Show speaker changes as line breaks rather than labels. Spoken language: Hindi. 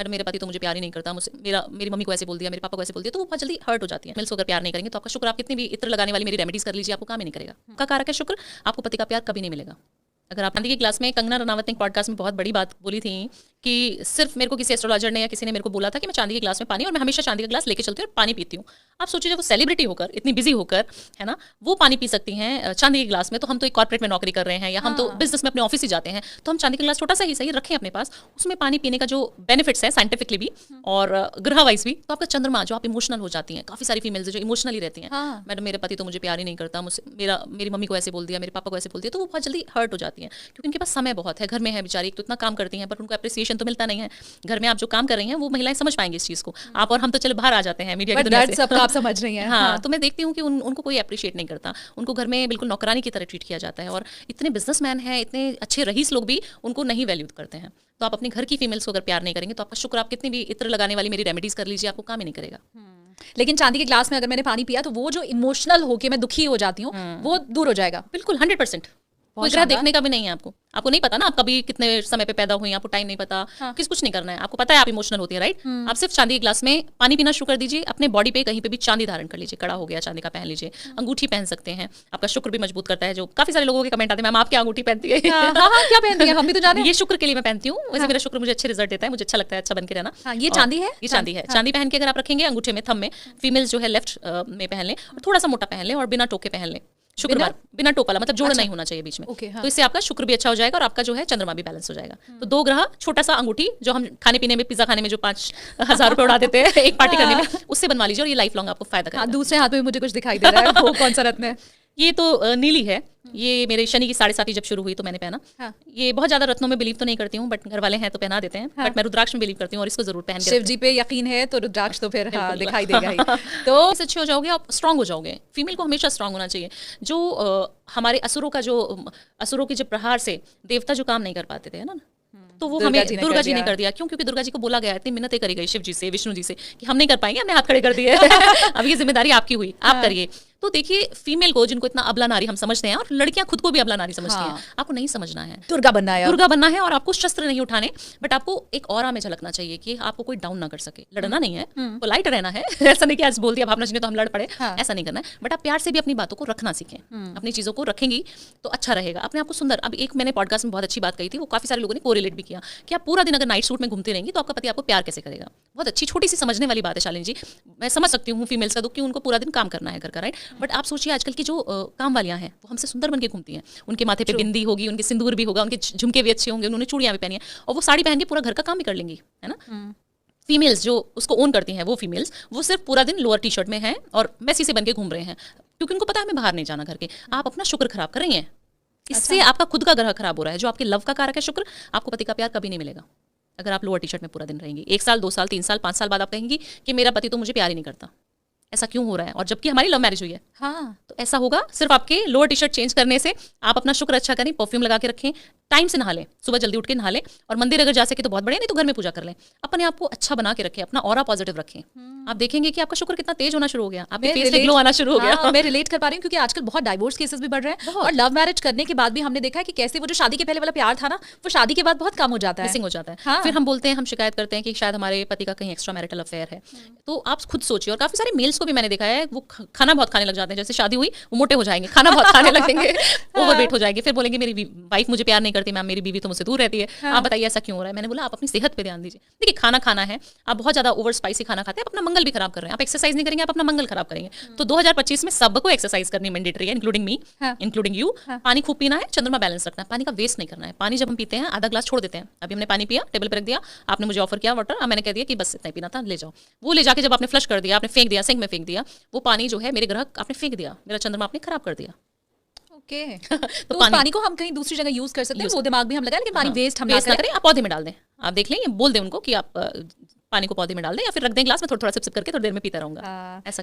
मैडम मेरे पति तो मुझे प्यार ही नहीं करता, मुझसे मेरी मम्मी को ऐसे बोल दिया, मेरे पापा को ऐसे बोल दिया, तो वो बहुत जल्दी हर्ट हो जाती है। मिल्स अगर प्यार नहीं करेंगे तो आपका शुक्र, आप कितनी भी इत्र लगाने वाली मेरी रेमेडीज कर लीजिए, आपको काम ही नहीं करेगा। का कारक है शुक्र, आपको पति का प्यार कभी नहीं मिलेगा। अगर आप चांदी की क्लास में, कंगना रनावत ने पॉडकास्ट में बहुत बड़ी बात बोली थी कि सिर्फ मेरे को किसी एस्ट्रोलॉजर ने या किसी ने मेरे को बोला था कि मैं चांदी के ग्लास में पानी, और मैं हमेशा चांदी का ग्लास लेके चलती हूँ और पानी पीती हूँ। आप सोचिए वो सेलिब्रिटी होकर, इतनी बिजी होकर, है ना, वो पानी पी सकती हैं चांदी के ग्लास में, तो हम तो एक कॉर्पोरेट में नौकरी कर रहे हैं या हम तो बिजनेस में अपने ऑफिस ही जाते हैं, तो हम चांदी का ग्लास छोटा सा ही सही रखें अपने पास, उसमें पानी पीने का जो बेनिफिट्स है साइंटिफिकली भी और ग्रह वाइज भी। तो आपका चंद्रमा, जो आप इमोशनल हो जाती हैं, काफी सारी फीमेल्स जो इमोशनली रहती हैं, मैडम मेरे पति तो मुझे प्यार ही नहीं करता, मुझसे मेरी मम्मी को ऐसे बोल दिया, मेरे पापा को ऐसे बोल दिया, तो वो बहुत जल्दी हर्ट हो जाती हैं, क्योंकि उनके पास समय बहुत है, घर में है बेचारी, तो इतना काम करती हैं पर उनको अप्रिसिएशन तो मिलता नहीं है। घर में आप जो काम कर रही हैं वो महिलाएं समझ पाएंगी इस चीज को, आप और हम तो चले बाहर आ जाते हैं मीडिया की दुनिया से,
सबका आप समझ रही हैं।
हाँ, तो मैं देखती हूँ कि उनको कोई अप्रिशिएट नहीं करता, उनको घर में बिल्कुल नौकरानी की तरह ट्रीट किया जाता है, और इतने बिजनेसमैन हैं, इतने अच्छे रईस लोग भी उनको नहीं वैल्यू करते हैं। तो आप अपने घर की फीमेल्स को अगर प्यार नहीं करेंगे तो आपका शुक्र, आप कितनी भी इत्र लगाने वाली मेरी रेमेडीज कर लीजिए, आपको काम ही नहीं करेगा।
लेकिन चांदी के ग्लास में अगर मैंने पानी पिया तो वो जो इमोशनल होके मैं दुखी हो जाती हूँ वो दूर हो जाएगा।
बिल्कुल 100%। कोई ग्रह देखने का भी नहीं है आपको नहीं पता ना आप कभी कितने समय पे पैदा हुई, आपको टाइम नहीं पता, कुछ नहीं करना है, आपको पता है आप इमोशनल होती है, राइट। आप सिर्फ चांदी के ग्लास में पानी पीना शुरू कर दीजिए, अपने बॉडी पे कहीं पे भी चांदी धारण कर लीजिए, कड़ा हो गया चांदी का पहन लीजिए, अंगूठी पहन सकते हैं, आपका शुक्र भी मजबूत करता है। जो काफी सारे लोगों के कमेंट आते हैं, मैम आप क्या अंगूठी पहनती है?
क्या पहनती है, हम भी तो जाने।
ये शुक्र के लिए मैं पहनती हूँ, वैसे मेरा शुक्र मुझे अच्छे रिजल्ट देता है, मुझे अच्छा लगता है, अच्छा बन के रहना।
ये चांदी है,
ये चांदी है। चांदी पहन के अगर आप रखेंगे अंगूठे में, थंब में, फीमेल्स जो है लेफ्ट में पहन लें, और थोड़ा सा मोटा पहन लें और बिना टोके पहन लें, शुक्रवार बिना टोपा, मतलब जोड़ नहीं होना चाहिए बीच में। तो इससे आपका शुक्र भी अच्छा हो जाएगा और आपका जो है चंद्रमा भी बैलेंस हो जाएगा। तो 2 ग्रह, छोटा सा अंगूठी जो हम खाने पीने में, पिज्जा खाने में जो 5,000 रुपए उड़ा देते हैं एक पार्टी करने में, उससे बनवा लीजिए और ये लाइफ लॉन्ग आपको फायदा करेगा।
दूसरे हाथ में मुझे कुछ दिखाई दे रहा है, वो कौन सा रत्न है?
ये तो नीली है। ये मेरे शनि की 7.5 जब शुरू हुई तो मैंने पहना। ये बहुत ज्यादा रत्नों में बिलीव तो नहीं करती हूँ, बट घर वाले हैं तो पहना देते हैं। बट मैं रुद्राक्ष में बिलीव करती हूँ और इसको जरूर पहन के।
शिव जी पे यकीन है तो रुद्राक्ष तो फिर दिखाई देगा ही।
तो इससे अच्छे हो जाओगे, आप स्ट्रांग हो जाओगे। फीमेल को हमेशा स्ट्रांग होना चाहिए। जो हमारे असुरों के जो प्रहार से देवता जो काम नहीं कर पाते थे, है ना, तो वो हमें दुर्गा जी ने कर दिया। क्यों? क्योंकि दुर्गा जी को बोला गया, इतनी मिन्नतें करी गई शिव जी से, विष्णु जी से, कि हम नहीं कर पाएंगे, हमने हाथ खड़े कर दिए अब ये जिम्मेदारी आपकी हुई, आप करिए। तो देखिए फीमेल को, जिनको इतना अबला नारी हम समझते हैं, और लड़कियां खुद को भी अबला नारी समझती हैं, आपको नहीं समझना है,
दुर्गा बनना है
और आपको शस्त्र नहीं उठाने, बट आपको एक ऑरा में झलकना चाहिए कि आपको कोई डाउन ना कर सके। लड़ना नहीं है, पोलाइट रहना है ऐसा नहीं कि आज बोल दिया भावना जी ने तो हम लड़ पड़े, ऐसा नहीं करना है, बट आप प्यार से भी अपनी बातों को रखना सीखें। अपनी चीजों को रखेंगी तो अच्छा रहेगा, अपने आप को सुंदर। अब एक मैंने पॉडकास्ट में बहुत अच्छी बात कही थी, वो काफी सारे लोगों ने कोरिलेट भी किया, कि आप पूरा दिन अगर नाइट सूट में घूमती रहेंगी तो आपका पति आपको प्यार कैसे करेगा। बहुत अच्छी छोटी सी समझने वाली बात है शालिनी जी। मैं समझ सकती हूँ फीमेल्स का दुख, कि उनको पूरा दिन काम करना है घर का, राइट। बट आप सोचिए आजकल की जो काम वालियां हैं वो हमसे सुंदर बन के घूमती हैं, उनके माथे पे बिंदी होगी, उनके सिंदूर भी होगा, उनके झुमके भी अच्छे होंगे, उन्होंने चूड़ियां भी पहनी है, और वो साड़ी पहन के पूरा घर का काम भी कर लेंगी, है ना। फीमेल्स जो उसको ओन करती हैं, वो फीमेल्स, वो सिर्फ पूरा दिन लोअर टी शर्ट में हैं और मैसी से बन के घूम रहे हैं, क्योंकि उनको पता है हमें बाहर नहीं जाना घर के। आप अपना शुक्र खराब कर रही हैं, इससे आपका खुद का ग्रह खराब हो रहा है, जो आपके लव का कारक है शुक्र। आपको पति का प्यार कभी नहीं मिलेगा अगर आप लोअर टी शर्ट में पूरा दिन रहेंगी। 1 साल, 2 साल, 3 साल, 5 साल बाद आप कहेंगी कि मेरा पति तो मुझे प्यार ही नहीं करता। ऐसा क्यों हो रहा है? और जबकि हमारी लव मैरिज हुई है। तो ऐसा होगा सिर्फ आपके लोअर टी शर्ट चेंज करने से। आप अपना शुक्र अच्छा करें, परफ्यूम लगा के रखें, टाइम से नहा लें, सुबह जल्दी उठ के नहा लें, और मंदिर अगर जा सके तो बहुत बढ़िया, नहीं तो घर में पूजा कर लें। अपने आप को अच्छा बना के रखें, अपना ऑरा पॉजिटिव रखें। आप देखेंगे कि आपका शुक्र कितना तेज होना शुरू हो गया, आपके फेस पे ग्लो आना शुरू हो गया।
मैं रिलेट कर पा रही हूँ, क्योंकि आजकल बहुत डाइवोर्स केसेस भी बढ़ रहे हैं, और लव मैरिज करने के बाद भी हमने देखा है कि कैसे वो जो शादी के पहले वाला प्यार था ना, वो शादी के बाद बहुत कम हो जाता है,
मिसिंग हो जाता है। फिर हम बोलते हैं, हम शिकायत करते हैं कि शायद हमारे पति का कहीं एक्स्ट्रा मैरिटल अफेयर है। तो आप खुद सोचिए। और काफी सारे मेल्स को भी मैंने देखा है, वो खाना बहुत खाने लग जाते हैं, जैसे शादी हुई वो मोटे हो जाएंगे, खाना बहुत खाने लगेंगे, ओवरवेट हो जाएंगे, फिर बोलेंगे मेरी वाइफ मुझे प्यार नहीं करती, मैम मेरी बीवी तो मुझसे दूर रहती है। आप बताइए ऐसा क्यों हो रहा है? मैंने बोला आप अपनी सेहत पे ध्यान दीजिए। देखिए खाना खाना है, आप बहुत ज्यादा ओवर स्पाइसी खाना खाते हैं, आप अपना मंगल भी खराब कर रहे हैं। आप एक्सरसाइज नहीं करेंगे, आप अपना मंगल खराब करेंगे। तो 2025 में सबको एक्सरसाइज करनी मैंडेटरी है, इंक्लूडिंग मी, इंक्लूडिंग यू। पानी खूब पीना है, चंद्रमा बैलेंस रखना है, पानी का वेस्ट नहीं करना है। पानी जब हम पीते हैं आधा ग्लास छोड़ देते हैं। अभी हमने पानी पिया, टेबल पर रख दिया, आपने मुझे ऑफर किया वाटर, मैंने कह दिया कि बस इतना ही पीना था, ले जाओ। वो ले जाके जब आपने फ्लश कर दिया, आपने फेंक दिया, सिंक में फेंक दिया, वो पानी जो है मेरे ग्रह आपने फेंक दिया, मेरा चंद्रमा आपने खराब कर दिया।
तो पानी को हम कहीं दूसरी जगह यूज कर सकते हैं, वो दिमाग भी हम लगाएं, लेकिन पानी वेस्ट हम ना करें।
आप पौधे में डाल दें, आप देख लें, बोल दें उनको कि आप पानी को पौधे में डाल दें, या फिर रख दें ग्लास में, थोड़ा थोड़ा सिप सिप करके थोड़ी देर में पीता रहूंगा, ऐसा